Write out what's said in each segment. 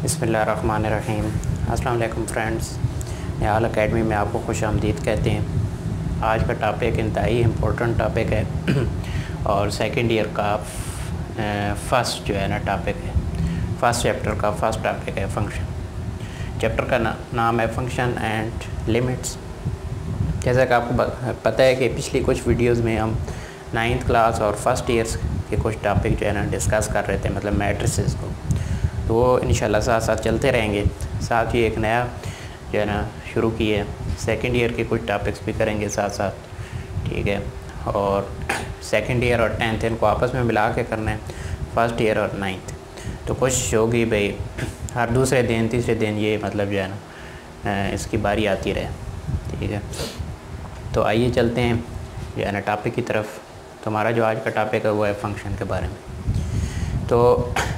बिस्मिल्लाहिर्रहमानिर्रहीम। अस्सलाम वालेकुम फ्रेंड्स, निहाल एकेडमी में आपको खुश आमदीद कहते हैं। आज का टॉपिक इंतहाई इम्पोर्टेंट टॉपिक है और सेकंड ईयर का फर्स्ट जो है ना टॉपिक है, फर्स्ट चैप्टर का फर्स्ट टॉपिक है फंक्शन। चैप्टर का नाम है फंक्शन एंड लिमिट्स। जैसा कि आपको पता है कि पिछली कुछ वीडियोस में हम 9th क्लास और फर्स्ट ईयर्स के कुछ टॉपिक जो है ना डिस्कस कर रहे थे, मतलब मैट्रिसेस को, तो वो इंशाल्लाह साथ साथ चलते रहेंगे। साथ ही एक नया जो है ना शुरू किए, सेकंड ईयर के कुछ टॉपिक्स भी करेंगे साथ साथ, ठीक है। और सेकंड ईयर और 10th इनको आपस में मिला के करना है, फर्स्ट ईयर और 9th। तो कोशिश होगी भाई हर दूसरे दिन तीसरे दिन ये मतलब जो है ना इसकी बारी आती रहे, ठीक है। तो आइए चलते हैं जो है ना टॉपिक की तरफ। तो हमारा जो आज का टॉपिक है वो है फंक्शन के बारे में। तो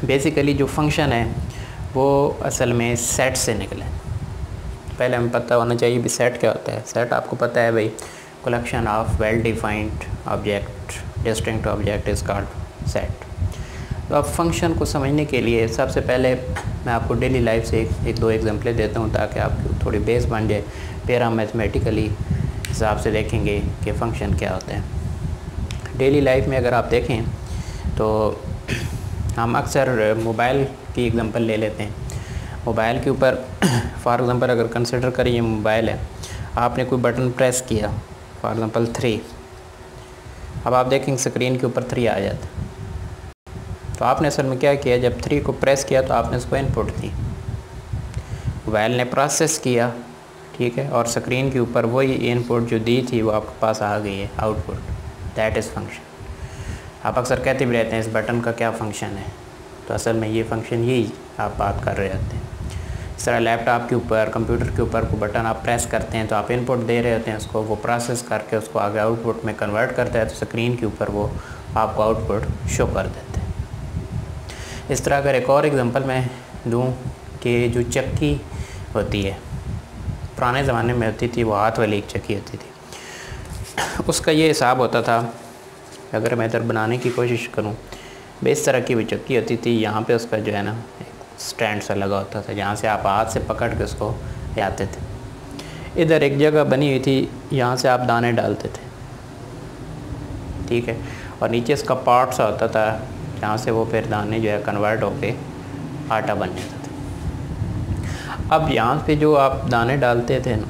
बेसिकली जो फंक्शन है वो असल में सेट से निकले। पहले हमें पता होना चाहिए भी सेट क्या होता है। सेट आपको पता है भाई, collection of well defined object distinct object is called set. तो अब फंक्शन को समझने के लिए सबसे पहले मैं आपको डेली लाइफ से एक दो एग्जांपलें देता हूँ ताकि आपकी थोड़ी बेस बन जाए। फिर हम मैथमेटिकली हिसाब से देखेंगे कि फ़ंक्शन क्या होता है। डेली लाइफ में अगर आप देखें तो हम अक्सर मोबाइल की एग्जांपल ले लेते हैं। मोबाइल के ऊपर फॉर एग्ज़ाम्पल अगर कंसिडर करें ये मोबाइल है, आपने कोई बटन प्रेस किया, फॉर एग्ज़ाम्पल 3, अब आप देखेंगे स्क्रीन के ऊपर 3 आ जाता है। तो आपने असल में क्या किया, जब 3 को प्रेस किया तो आपने उसको इनपुट दी, मोबाइल ने प्रोसेस किया, ठीक है, और स्क्रीन के ऊपर वही इनपुट जो दी थी वो आपके पास आ गई है, आउटपुट। That is function. आप अक्सर कहते भी रहते हैं इस बटन का क्या फ़ंक्शन है, तो असल में ये फ़ंक्शन यही आप बात कर रहे होते हैं। इस तरह लैपटॉप के ऊपर कंप्यूटर के ऊपर कोई बटन आप प्रेस करते हैं तो आप इनपुट दे रहे होते हैं उसको, वो प्रोसेस करके उसको आगे आउटपुट में कन्वर्ट करता है, तो स्क्रीन के ऊपर वो आपको आउटपुट शो कर देते हैं। इस तरह अगर एक और एग्जांपल मैं दूं कि जो चक्की होती है, पुराने ज़माने में होती थी, वो हाथ वाली एक चक्की होती थी। उसका ये हिसाब होता था, अगर मैं इधर बनाने की कोशिश करूं, इस तरह की वो चक्की होती थी, यहाँ पे उसका जो है ना एक स्टैंड सा लगा होता था जहाँ से आप हाथ से पकड़ के उसको ले आते थे। इधर एक जगह बनी हुई थी, यहाँ से आप दाने डालते थे, ठीक है, और नीचे इसका पार्ट सा होता था जहाँ से वो फिर दाने जो है कन्वर्ट होके आटा बन जाता था। अब यहाँ पे जो आप दाने डालते थे ना,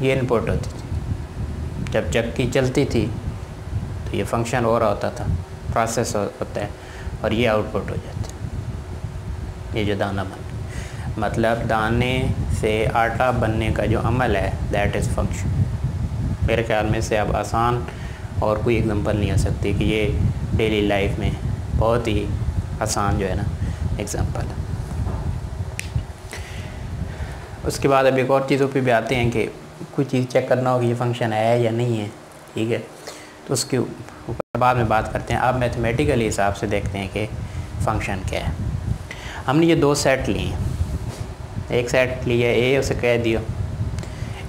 ये इनपुट होती थी। जब चक्की चलती थी तो ये फंक्शन हो रहा होता था, प्रोसेस होता है, और ये आउटपुट हो जाता है, ये जो दाना बन, मतलब दाने से आटा बनने का जो अमल है, दैट इज़ फंक्शन। मेरे ख्याल में से अब आसान और कोई एग्जांपल नहीं आ सकती कि ये डेली लाइफ में बहुत ही आसान जो है ना एग्जांपल है। उसके बाद अब एक और चीज़ों पे भी आते हैं कि कोई चीज़ चेक करना हो कि ये फंक्शन है या नहीं है, ठीक है, तो उसके ऊपर बाद में बात करते हैं। अब मैथमेटिकली हिसाब से देखते हैं कि फ़ंक्शन क्या है। हमने ये 2 सेट लिए हैं, एक सेट लिया ए, उसे कह दियो,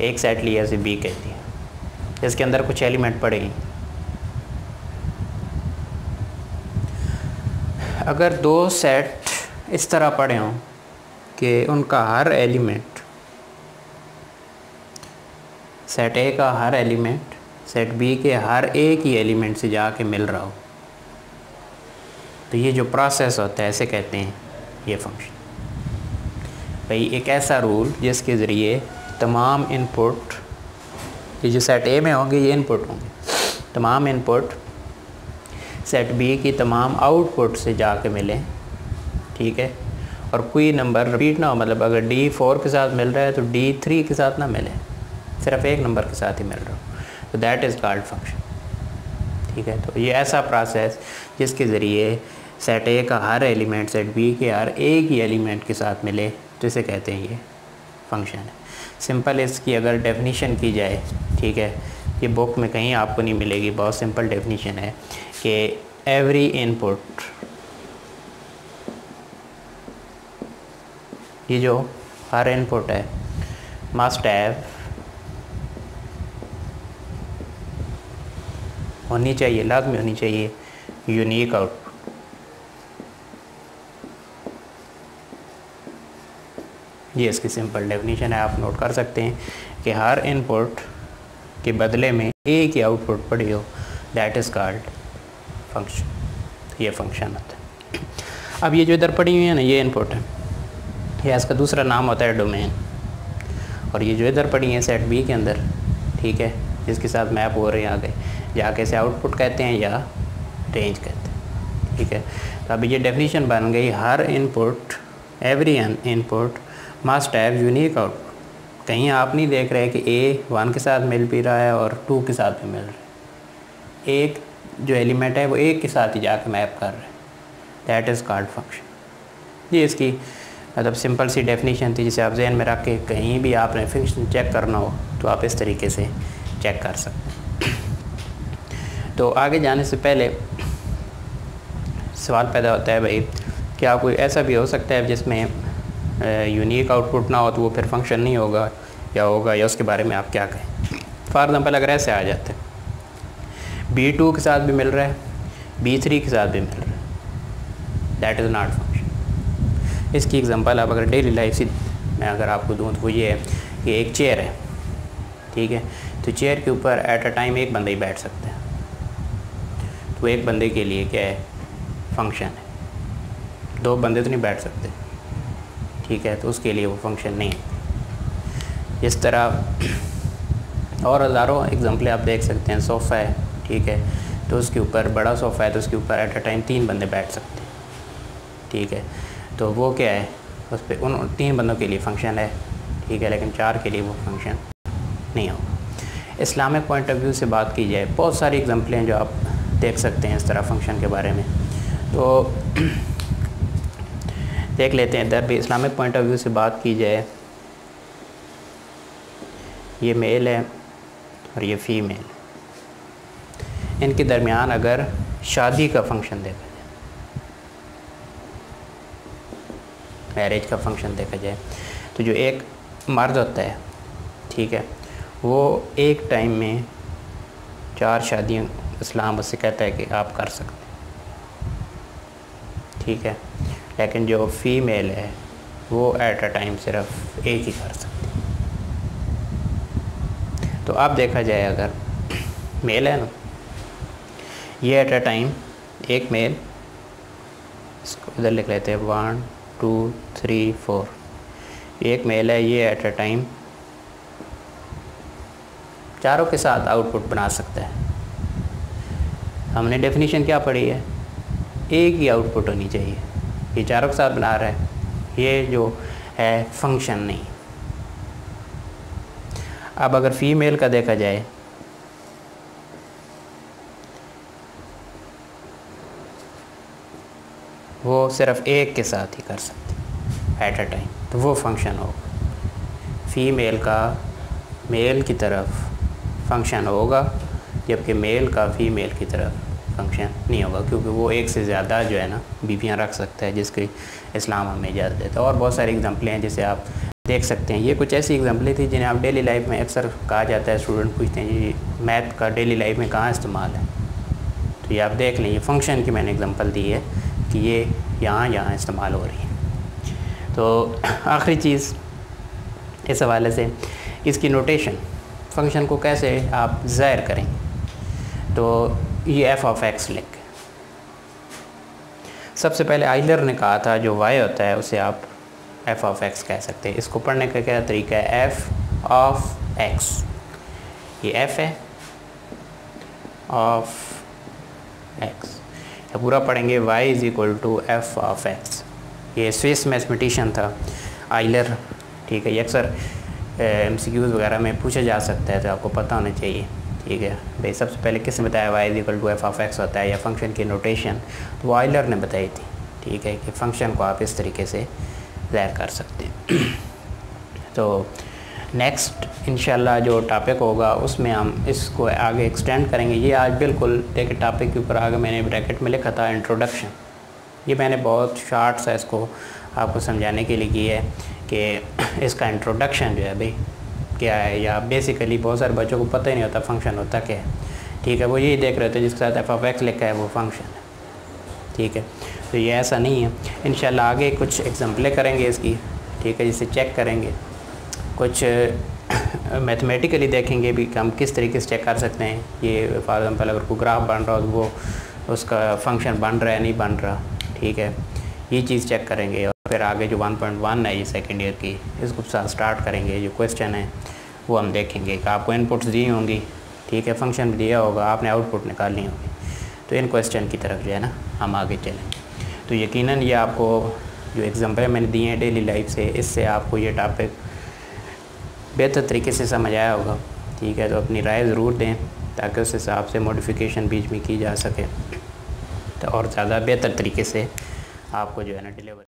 एक सेट लिया उसे बी कह दिया, इसके अंदर कुछ एलिमेंट पड़ेगी। अगर 2 सेट इस तरह पड़े हों कि उनका हर एलिमेंट, सेट ए का हर एलिमेंट सेट बी के हर एक ही एलिमेंट से जाके मिल रहा हो, तो ये जो प्रोसेस होता है ऐसे कहते हैं ये फंक्शन। भाई एक ऐसा रूल जिसके ज़रिए तमाम इनपुट, ये जो सेट ए में होंगे ये इनपुट होंगे, तमाम इनपुट सेट बी की तमाम आउटपुट से जाके मिले, ठीक है, और कोई नंबर रिपीट ना हो, मतलब अगर D4 के साथ मिल रहा है तो D3 के साथ ना मिले, सिर्फ एक नंबर के साथ ही मिल रहा हो, तो दैट इज़ कॉल्ड फंक्शन, ठीक है। तो ये ऐसा प्रोसेस जिसके ज़रिए सेट ए का हर एलिमेंट सेट बी के हर एक ही एलिमेंट के साथ मिले, तो इसे कहते हैं ये फंक्शन है। सिंपल इसकी अगर डेफिनीशन की जाए, ठीक है, ये बुक में कहीं आपको नहीं मिलेगी, बहुत सिंपल डेफिनीशन है कि एवरी इनपुट, ये जो हर इनपुट है, मस्ट हैव, होनी चाहिए, लाजमी होनी चाहिए, यूनिक आउटपुट। ये इसकी सिंपल डेफिनेशन है, आप नोट कर सकते हैं कि हर इनपुट के बदले में एक ही आउटपुट पड़ी हो, दैट इज़ कॉल्ड फंक्शन। ये फंक्शन होता है। अब ये जो इधर पड़ी हुई है ना, ये इनपुट है, ये इसका दूसरा नाम होता है डोमेन। और ये जो इधर पड़ी है सेट बी के अंदर, ठीक है, जिसके साथ मैप हो रहे हैं आगे जाके से आउटपुट कहते हैं या रेंज कहते हैं, ठीक है। तो अभी ये डेफिनेशन बन गई, हर input, every input must have unique output. कहीं आप नहीं देख रहे कि ए 1 के साथ मिल भी रहा है और 2 के साथ भी मिल रहा है, एक जो एलिमेंट है वो एक के साथ ही जाके मैप कर रहा है, दैट इज़ कॉल्ड फंक्शन। ये इसकी मतलब सिंपल सी डेफिनेशन थी, जिसे आप जहन में रख के कहीं भी आपने फंक्शन चेक करना हो तो आप इस तरीके से चेक कर सकते हैं। तो आगे जाने से पहले सवाल पैदा होता है, भाई क्या कोई ऐसा भी हो सकता है जिसमें यूनिक आउटपुट ना हो तो वो फिर फंक्शन नहीं होगा, या होगा, या उसके बारे में आप क्या कहें। फॉर एग्ज़ाम्पल अगर ऐसे आ जाते हैं B2 के साथ भी मिल रहा है, B3 के साथ भी मिल रहा है, दैट इज़ नॉट फंक्शन। इसकी एग्जांपल आप अगर डेली लाइफ से मैं अगर आपको दूँ तो वो ये है कि एक चेयर है, ठीक है, तो चेयर के ऊपर एट अ टाइम एक बंदा ही बैठ सकता है, तो एक बंदे के लिए क्या है, फंक्शन है। 2 बंदे तो नहीं बैठ सकते, ठीक है, तो उसके लिए वो फंक्शन नहीं है। इस तरह और हज़ारों एग्जांपल आप देख सकते हैं। सोफ़ा है, ठीक है, तो उसके ऊपर बड़ा सोफ़ा है तो उसके ऊपर एट अ टाइम 3 बंदे बैठ सकते हैं, ठीक है, तो वो क्या है, उस पर उन 3 बंदों के लिए फ़ंक्शन है, ठीक है, लेकिन 4 के लिए वो फंक्शन नहीं होगा। इस्लामिक पॉइंट ऑफ व्यू से बात की जाए, बहुत सारी एग्जांपलें हैं जो आप देख सकते हैं इस तरह फंक्शन के बारे में, तो देख लेते हैं। इधर भी इस्लामिक पॉइंट ऑफ व्यू से बात की जाए, ये मेल है और ये फ़ीमेल, इनके दरमियान अगर शादी का फंक्शन देखा जाए, मैरिज का फंक्शन देखा जाए, तो जो एक मर्द होता है, ठीक है, वो एक टाइम में 4 शादियाँ इस्लाम उससे कहता है कि आप कर सकते हैं, ठीक है, लेकिन जो फीमेल है वो एट अ टाइम सिर्फ एक ही कर सकती है। तो अब देखा जाए अगर मेल है ना, ये एट अ टाइम एक मेल, इसको इधर लिख लेते हैं 1 2 3 4, एक मेल है, ये एट अ टाइम चारों के साथ आउटपुट बना सकता है। हमने डेफिनेशन क्या पढ़ी है, एक ही आउटपुट होनी चाहिए, ये चारों के साथ बना रहा है, ये जो है फंक्शन नहीं। अब अगर फीमेल का देखा जाए, वो सिर्फ एक के साथ ही कर सकती एट अ टाइम, तो वो फंक्शन होगा। फीमेल का मेल की तरफ फंक्शन होगा, जबकि मेल का फीमेल की तरफ फंक्शन नहीं होगा, क्योंकि वो एक से ज़्यादा जो है ना बीवियाँ रख सकता है, जिसकी इस्लाम हमें इजाज़त देता है। और बहुत सारी एग्जांपलें हैं जिसे आप देख सकते हैं। ये कुछ ऐसी एग्जांपलें थी जिन्हें आप डेली लाइफ में अक्सर कहा जाता है, स्टूडेंट पूछते हैं जी मैथ का डेली लाइफ में कहाँ इस्तेमाल है, तो ये आप देख लें, ये फंक्शन की मैंने एग्जांपल दी है कि ये यहाँ इस्तेमाल हो रही है। तो आखिरी चीज़ इस हवाले से इसकी नोटेशन, फंक्शन को कैसे आप ज़ाहिर करें, तो ये f(x) लिख, सबसे पहले आइलर ने कहा था जो y होता है उसे आप f(x) कह सकते हैं। इसको पढ़ने का क्या तरीका है, f(x), ये f है, of x, पूरा पढ़ेंगे y = f(x). ये स्विस मैथमेटिशियन था आइलर, ठीक है, ये अक्सर MCQs वगैरह में पूछा जा सकता है, तो आपको पता होना चाहिए, ठीक है भाई। सबसे पहले किसने बताया y = f(x) होता है, या फंक्शन की नोटेशन, तो वो आइलर ने बताई थी, ठीक है, कि फ़ंक्शन को आप इस तरीके से ज़ाहिर कर सकते हैं। तो नेक्स्ट इंशाल्लाह जो टॉपिक होगा उसमें हम इसको आगे एक्सटेंड करेंगे। ये आज बिल्कुल देखिए टॉपिक के ऊपर आगे मैंने ब्रैकेट में लिखा था इंट्रोडक्शन, ये मैंने बहुत शार्ट सा इसको आपको समझाने के लिए किया है कि इसका इंट्रोडक्शन जो है भाई क्या है, या बेसिकली बहुत सारे बच्चों को पता ही नहीं होता फंक्शन होता क्या है, ठीक है, वो यही देख रहे थे जिसके साथ f(x) लिखा है वो फंक्शन है, ठीक है। तो ये ऐसा नहीं है, इंशाल्लाह आगे कुछ एग्जांपलें करेंगे इसकी, ठीक है, जिसे चेक करेंगे। कुछ मैथमेटिकली देखेंगे भी कि हम किस तरीके से चेक कर सकते हैं। ये फॉर एग्ज़ाम्पल अगर कोई ग्राफ बन रहा हो तो वो उसका फंक्शन बन रहा है नहीं बन रहा, ठीक है, ये चीज़ चेक करेंगे। और फिर आगे जो 1.1 है ये सेकेंड ईयर की, इसको साथ स्टार्ट करेंगे। जो क्वेश्चन है वो हम देखेंगे कि आपको इनपुट्स दी होंगी, ठीक है, फंक्शन भी दिया होगा, आपने आउटपुट निकालनी होगी। तो इन क्वेश्चन की तरफ जो है ना हम आगे चलेंगे। तो यकीनन ये आपको जो एग्जाम्पल मैंने दिए हैं डेली लाइफ से, इससे आपको ये टॉपिक बेहतर तरीके से समझ आया होगा, ठीक है। तो अपनी राय ज़रूर दें ताकि उस हिसाब से मॉडिफिकेशन बीच में की जा सके, तो और ज़्यादा बेहतर तरीके से आपको जो है ना डिलीवर